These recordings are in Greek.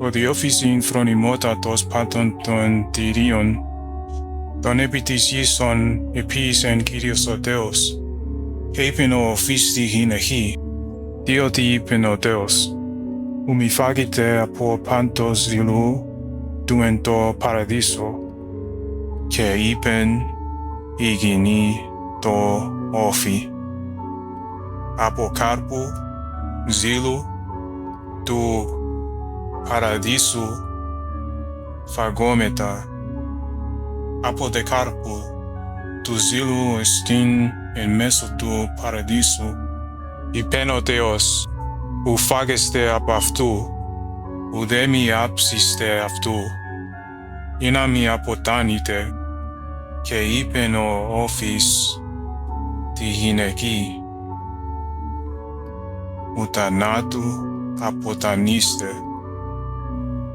ότι όφησιν φρονιμότατος πάντων των τυρίων, τον επί της γης των επίησεν Κύριος ο Θεός, και είπεν ο οφείς τη γυναική, διότι είπεν ο Θεός, ου μη φάγετε από πάντος ζήλου του εν το παραδείσο, και είπεν η γυνή το όφη, από κάρπου ζήλου του παραδείσου φαγόμετα, από δε κάρπου του ζήλου εστίν εν μέσω του παραδείσου, είπεν ο Θεός, ου φάγεστε από αυτού, ουδέ μη άψιστε αυτού, ή να μη αποτάνητε, και είπεν ο όφης τη γυναική, ου θανάτου αποτανίστε.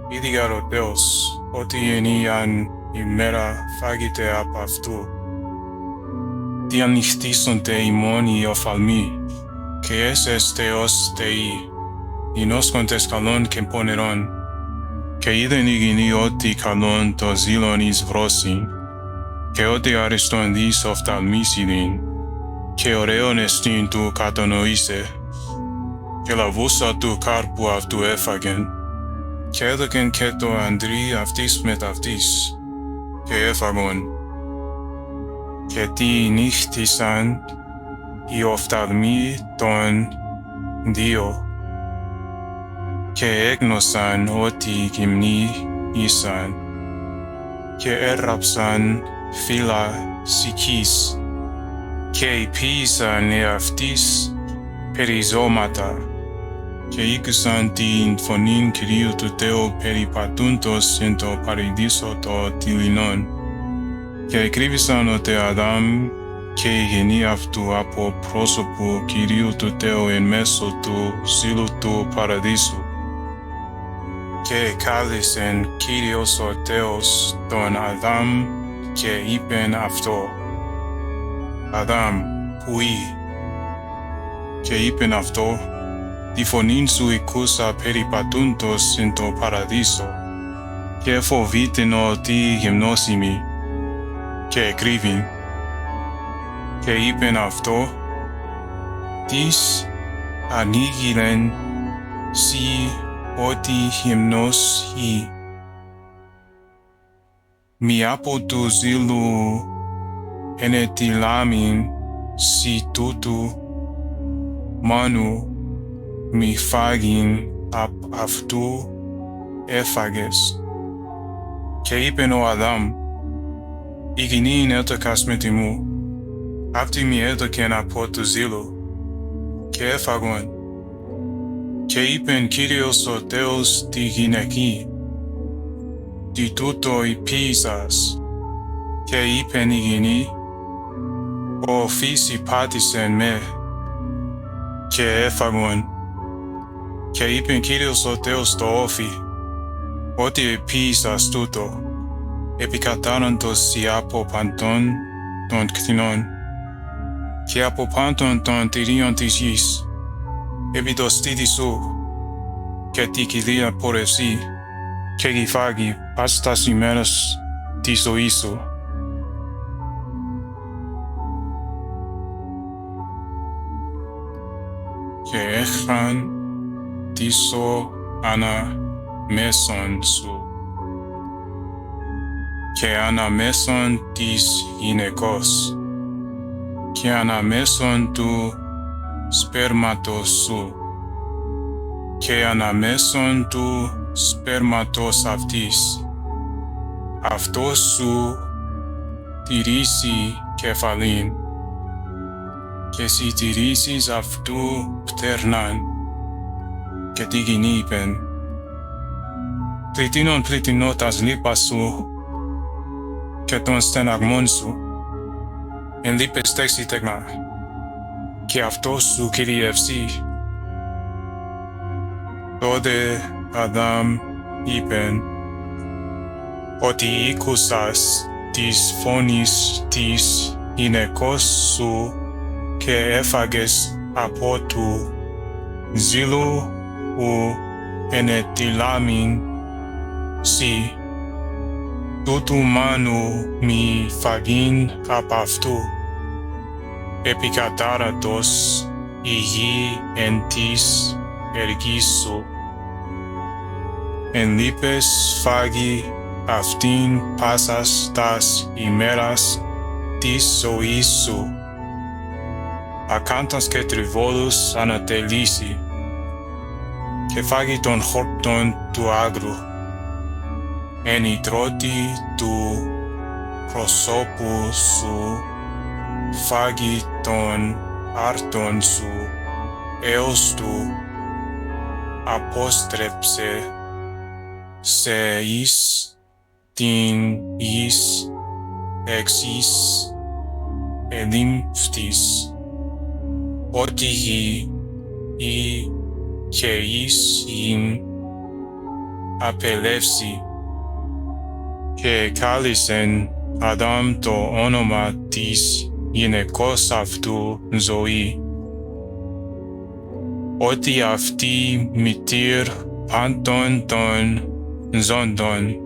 Ίδια ο Θεός, ότι ενίαν ημέρα φάγετε από αυτού, διανυχτήσονται ημών οι οφθαλμοί, και έσεστε ως θεοί, γινώσκοντες καλών και πονερών, και είδεν η γυνή ότι καλών το ζήλον εις βρόσιν, και ότι αριστον δις οφθαλμής είδην, και ωραίον εστίν του κατανοήσε, και λαβούσα του κάρπου αυτού έφαγεν, και έδωκεν και το ανδρή αυτής μετ' αυτής, και έφαγον, και τι νύχτησαν οι οφθαλμοί των δύο, και έγνωσαν ότι γυμνοί ήσαν, και έραψαν φύλλα σικής, και υπήησαν εαυτοίς περιζώματα, και ήκουσαν την φωνήν Κυρίου του Θεού περιπατούντος εν το παραδείσο το τυλινόν, και εκρύβησαν ο τε Αδάμ και η γενή αυτού από πρόσωπου Κυρίου του Θεού εν μέσω του ζήλου του παραδείσου. Και εκάλεσεν Κύριος ο Θεός τον Αδάμ και είπεν αυτό, Αδάμ, πουί? Και είπεν αυτό, τη φωνήν σου ηκούσα περιπατούντος εν το παραδείσο, και φοβήθην ότι γυμνός ημί, και εκρύβην. Και είπεν αυτό, τις ανοίγηλεν σοι ότι γυμνός ή. Μη από του ζήλου ενετιλάμιν σοι τούτου, μάνου μη φάγειν απ' αυτού έφαγες. Και είπεν ο Αδάμ, η γυνή έτωκας με τιμού, αυτή μη έδωκεν από του ζήλου, και έφαγον. Και είπεν Κύριος ο Θεός τη γυναική, τι τούτο υπήησας, και είπεν η γυνή, ο οφείς υπάτησεν με, και έφαγον. Και είπεν Κύριος ο Θεός το όφη, ότι υπήησας τούτο, επικατάραντος σοι από παντών των κτηνών, και από πάντων των τυρίων της γης, επί το στήθι σου, και τη κοιλία πορευσή, και γυφάγει πας τας ημέρας της ζωής σου. Και έχαν τίσο ανα μέσον σου, και ανα μέσον της γυναικός, και ανα μέσον του σπέρματος σου, και ανα μέσον του σπέρματος αυτής, αυτός σου τηρήσει κεφαλήν, και σοι τηρήσεις αυτού πτέρναν. Και τη γυνή είπεν, πληττίνον πληττινώ τας λύπας σου, και των στεναγμών σου, εν λύπες τέξει τεγνά, και αυτός σου κυριεύσει. Τότε Αδάμ είπεν, ότι ήκουσας της φωνής της γυναικός σου, και έφαγες από του ζήλου ου ενετιλάμιν σι, τούτου μάνου μη φαγήν απ' αυτού, επικατάρατος η γη εν της εργής σου. Εν λείπες φάγει αυτήν πάσας τας ημέρας της ζωής σου. Ακάντας και τριβόλους ανατελήσει, και φάγει των χόρτων του άγρου. Εν η τρώτη του προσώπου σου φάγει των άρτων σου έως του απόστρεψε σε εις την εις εξής ελίμφτης, ότι γη ή και εις ειν απελεύσει, και κάλεσεν Αδάμ το όνομα της γυναικός αυτού ζωή, ότι αυτή μητήρ πάντων των ζώντων